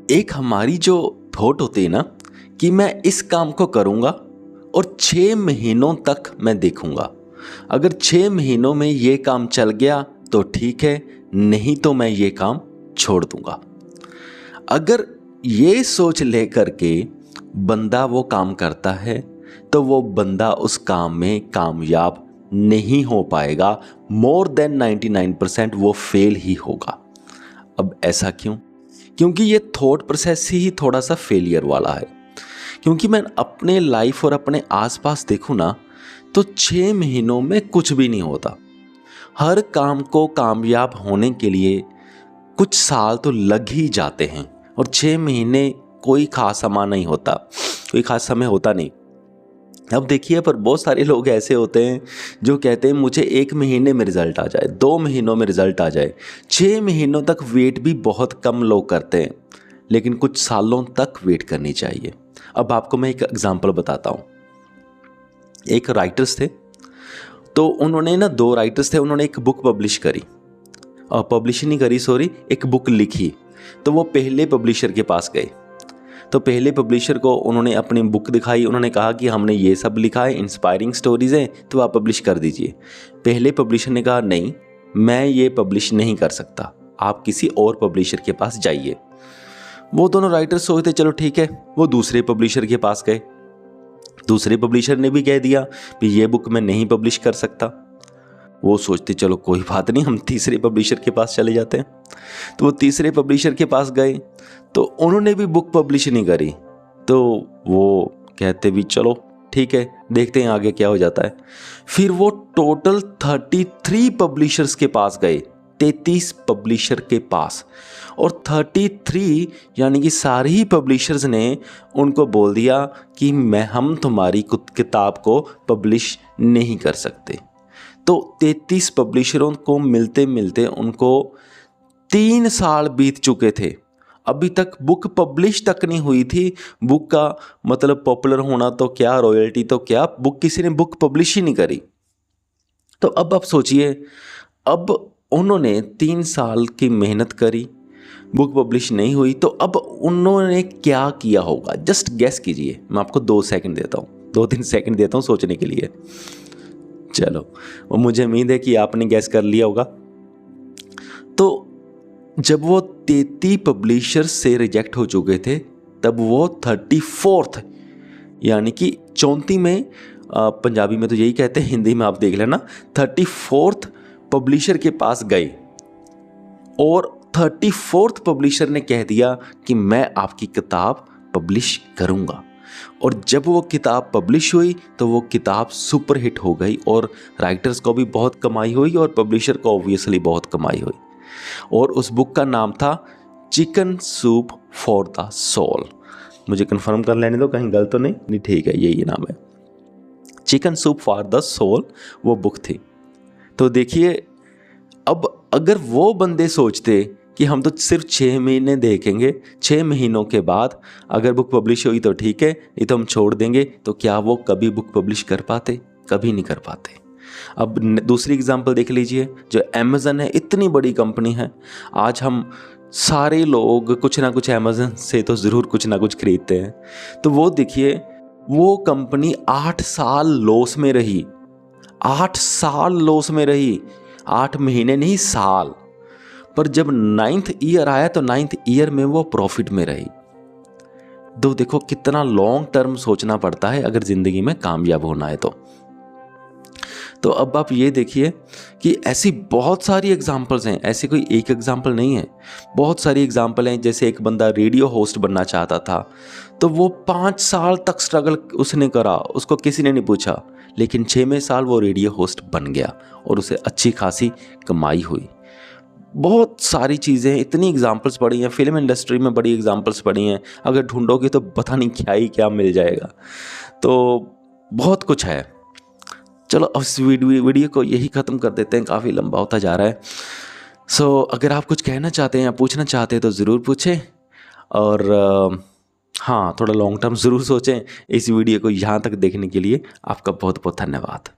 एक हमारी जो थॉट होती है ना कि मैं इस काम को करूँगा और 6 महीनों तक मैं देखूँगा। अगर 6 महीनों में ये काम चल गया तो ठीक है, नहीं तो मैं ये काम छोड़ दूँगा। अगर ये सोच लेकर के बंदा वो काम करता है तो वो बंदा उस काम में कामयाब नहीं हो पाएगा। मोर देन 99% वो फेल ही होगा। अब ऐसा क्यों? क्योंकि ये थॉट प्रोसेस ही थोड़ा सा फेलियर वाला है। क्योंकि मैं अपने लाइफ और अपने आसपास देखूँ ना तो 6 महीनों में कुछ भी नहीं होता। हर काम को कामयाब होने के लिए कुछ साल तो लग ही जाते हैं और 6 महीने कोई खास समय नहीं होता, कोई खास समय होता नहीं। अब देखिए, पर बहुत सारे लोग ऐसे होते हैं जो कहते हैं मुझे 1 महीने में रिजल्ट आ जाए, 2 महीनों में रिजल्ट आ जाए। 6 महीनों तक वेट भी बहुत कम लोग करते हैं, लेकिन कुछ सालों तक वेट करनी चाहिए। अब आपको मैं एक एग्जांपल बताता हूँ। एक राइटर्स थे, तो उन्होंने ना 2 राइटर्स थे, उन्होंने एक बुक पब्लिश करी, और पब्लिश नहीं करी सॉरी, एक बुक लिखी। तो वो पहले पब्लिशर के पास गए, तो पहले पब्लिशर को उन्होंने अपनी बुक दिखाई। उन्होंने कहा कि हमने ये सब लिखा है, इंस्पायरिंग स्टोरीज़ हैं, तो आप पब्लिश कर दीजिए। पहले पब्लिशर ने कहा नहीं, मैं ये पब्लिश नहीं कर सकता, आप किसी और पब्लिशर के पास जाइए। वो दोनों राइटर्स सोचते चलो ठीक है, वो दूसरे पब्लिशर के पास गए। दूसरे पब्लिशर ने भी कह दिया कि ये बुक मैं नहीं पब्लिश कर सकता। वो सोचते चलो कोई बात नहीं, हम तीसरे पब्लिशर के पास चले जाते हैं। तो वो तीसरे पब्लिशर के पास गए, तो उन्होंने भी बुक पब्लिश नहीं करी। तो वो कहते भी चलो ठीक है, देखते हैं आगे क्या हो जाता है। फिर वो टोटल 33 पब्लिशर्स के पास गए, 33 पब्लिशर के पास, और 33 यानी कि सारे ही पब्लिशर्स ने उनको बोल दिया कि हम तुम्हारी किताब को पब्लिश नहीं कर सकते। तो 33 पब्लिशरों को मिलते मिलते उनको 3 साल बीत चुके थे, अभी तक बुक पब्लिश तक नहीं हुई थी। बुक का मतलब पॉपुलर होना तो क्या, रॉयल्टी तो क्या, बुक किसी ने बुक पब्लिश ही नहीं करी। तो अब आप सोचिए, अब उन्होंने 3 साल की मेहनत करी, बुक पब्लिश नहीं हुई, तो अब उन्होंने क्या किया होगा? जस्ट गैस कीजिए। मैं आपको 2 सेकंड देता हूँ, 2-3 सेकंड देता हूँ सोचने के लिए। चलो, वो मुझे उम्मीद है कि आपने गैस कर लिया होगा। तो जब वो 33 पब्लिशर्स से रिजेक्ट हो चुके थे, तब वो 34th यानी कि 34 में, पंजाबी में तो यही कहते हैं, हिंदी में आप देख लेना, 34th पब्लिशर के पास गए और 34th पब्लिशर ने कह दिया कि मैं आपकी किताब पब्लिश करूंगा। और जब वो किताब पब्लिश हुई तो वो किताब सुपर हिट हो गई, और राइटर्स को भी बहुत कमाई हुई और पब्लिशर को ऑब्वियसली बहुत कमाई हुई। और उस बुक का नाम था chicken soup for the soul. मुझे कंफर्म कर लेने दो, कहीं गलत तो नहीं, ठीक है, यही नाम है, chicken soup for the soul, वो बुक थी। तो देखिए, अब अगर वो बंदे सोचते कि हम तो सिर्फ 6 महीने देखेंगे, 6 महीनों के बाद अगर बुक पब्लिश हुई तो ठीक है, नहीं तो हम छोड़ देंगे, तो क्या वो कभी बुक पब्लिश कर पाते? कभी नहीं कर पाते। अब दूसरी एग्जांपल देख लीजिए, जो अमेज़न है, इतनी बड़ी कंपनी है। आज हम सारे लोग कुछ ना कुछ अमेज़न से तो ज़रूर कुछ ना कुछ खरीदते हैं। तो वो देखिए, वो कंपनी 8 साल लॉस में रही, 8 साल लॉस में रही, 8 महीने नहीं, साल। पर जब 9th ईयर आया तो 9th ईयर में वो प्रॉफिट में रही। तो देखो कितना लॉन्ग टर्म सोचना पड़ता है अगर ज़िंदगी में कामयाब होना है तो अब आप ये देखिए कि ऐसी बहुत सारी एग्जांपल्स हैं, ऐसे कोई एक एग्जांपल नहीं है, बहुत सारी एग्जांपल हैं। जैसे एक बंदा रेडियो होस्ट बनना चाहता था, तो वो 5 साल तक स्ट्रगल उसने करा, उसको किसी ने नहीं पूछा, लेकिन 6वें साल वो रेडियो होस्ट बन गया और उसे अच्छी खासी कमाई हुई। बहुत सारी चीज़ें, इतनी एग्जांपल्स पड़ी हैं, फिल्म इंडस्ट्री में बड़ी एग्जांपल्स पड़ी हैं, अगर ढूंढोगे तो पता नहीं क्या ही क्या मिल जाएगा। तो बहुत कुछ है। चलो अब इस वीडियो को यही ख़त्म कर देते हैं, काफ़ी लंबा होता जा रहा है। अगर आप कुछ कहना चाहते हैं या पूछना चाहते हैं तो ज़रूर पूछें, और हाँ, थोड़ा लॉन्ग टर्म ज़रूर सोचें। इस वीडियो को यहाँ तक देखने के लिए आपका बहुत बहुत धन्यवाद।